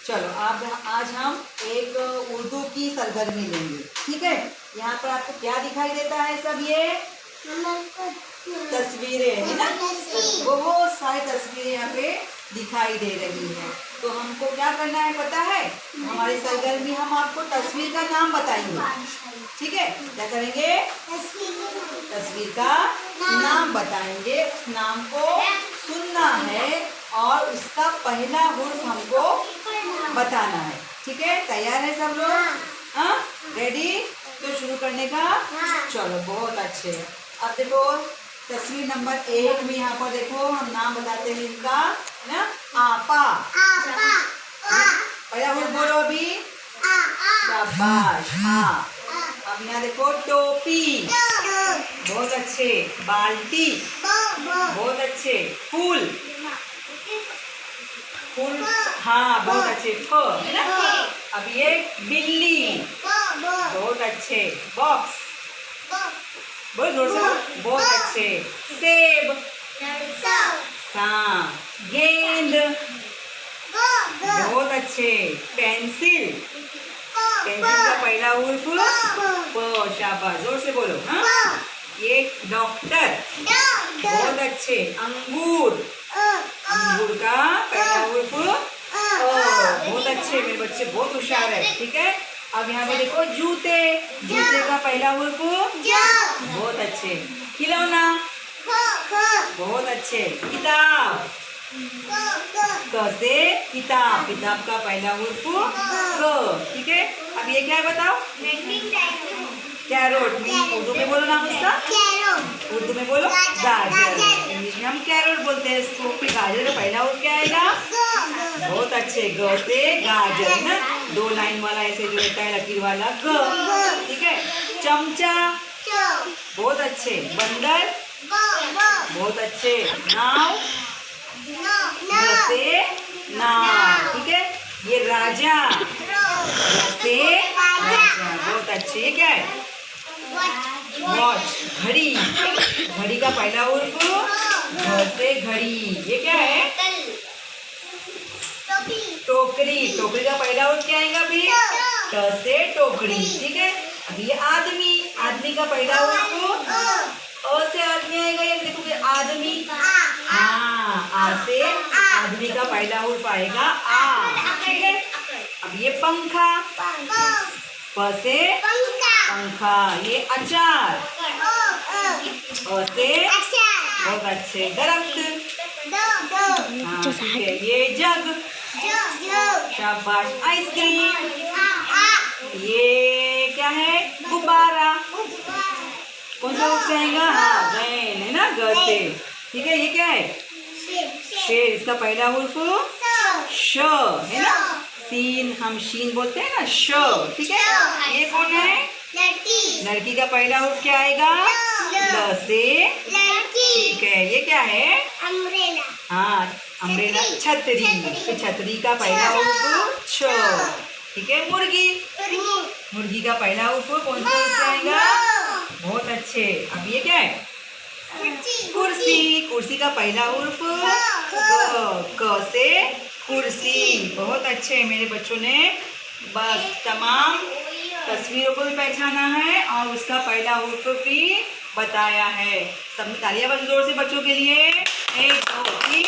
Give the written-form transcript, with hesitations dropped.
चलो आप आज हम एक उर्दू की सरगर्मी लेंगे, ठीक है। यहाँ पर आपको क्या दिखाई देता है? सब ये तस्वीरें है ना, वो सारी तस्वीरें यहाँ पे दिखाई दे रही है। तो हमको क्या करना है पता है? हमारी सरगर्मी हम आपको तस्वीर का नाम बताएंगे, ठीक है। क्या करेंगे? तस्वीर का नाम बताएंगे। उस नाम को सुनना है और उसका पहला हुर्फ हमको बताना है, ठीक है। तैयार है सब लोग? हाँ, रेडी? तो शुरू करने का। चलो बहुत अच्छे। अब देखो तस्वीर नंबर 1 में यहाँ पर देखो हम नाम बताते हैं इनका, है ना। आपा। पहला हुर्फ बोलो अभी। शाबाश। हाँ। अब यहाँ देखो टोपी। बहुत अच्छे। बाल्टी। बहुत अच्छे। फूल। फूल। हाँ बहुत अच्छे। फ है ना। अब ये बिल्ली। बहुत अच्छे। बॉक्स। बहुत जोर से। बहुत अच्छे। सेब। हाँ। गेंद। बहुत अच्छे। पेंसिल। पेंसिल का पहला हुर्फ प। शाबाश, जोर से बोलो। हाँ। ये डॉक्टर। बहुत अच्छे। अंगूर। अंगूर का पहला हुर्फ बहुत अच्छे। मेरे बच्चे बहुत होशियार है, ठीक है। अब यहाँ पे देखो जूते। जूते का पहला हुर्फ बहुत अच्छे। खिलौना। बहुत अच्छे। किताब। क से किताब। किताब का पहला हुर्फ क, ठीक है। अब ये क्या है बताओ? कैरोट। उर्दू में बोलो नाम उसका। उर्दू में बोलो गाजर। इंग्लिश में हम कैरोट बोलते हैं इसको। फिर गाजर का पहला हुर्फ क्या आएगा? बहुत अच्छे। ग से गाजर, है ना। 2 लाइन वाला ऐसे जो रहता है लकीर वाला ग, ठीक है। चमचा। बहुत अच्छे। बंदर। बहुत अच्छे। नाव। न से नाव, ठीक है। ये राजा। से राजा। बहुत अच्छे। ये क्या है? वॉच। घड़ी। घड़ी का पहला हुर्फ घ से घड़ी। ये क्या है? टोकरी। टोकरी का पहला हुर्फ क्या आएगा अभी? ट से टोकरी, ठीक है। अब ये आदमी। आदमी का पहला हुर्फ अ से आदमी आएगा। ये देखोगे आदमी। हाँ, आ से आदमी का पहला हुर्फ आएगा आ, ठीक है। अब ये पंखा। प से पंखा। ये अचार। अ से बहुत अच्छे। दरख्त। हाँ ठीक है। ये जग। शाबाश। आइसक्रीम। ये क्या है? गुब्बारा। कौन सा हुर्फ आएगा? हाँ गैन, है ना, ग से, ठीक है। ये क्या है? शेर। इसका पहला हुर्फ श, है ना। सीन हम शीन बोलते हैं ना, श, ठीक है। ये कौन है? लड़की का पहला हुर्फ क्या आएगा? ल से, ठीक है। ये क्या है? हाँ अम्ब्रेला। छतरी। तो छतरी का पहला हुर्फ छ, ठीक है। मुर्गी। मुर्गी का पहला हुर्फ कौन सा हुर्फ आएगा? बहुत अच्छे। अब ये क्या है? कुर्सी। कुर्सी का पहला हुर्फ क से कुर्सी। बहुत अच्छे। मेरे बच्चों ने बस तमाम तस्वीरों को भी पहचाना है और उसका पहला हुर्फ भी बताया है। सब तालियां बजाओ जोर से बच्चों के लिए। 1 2 3।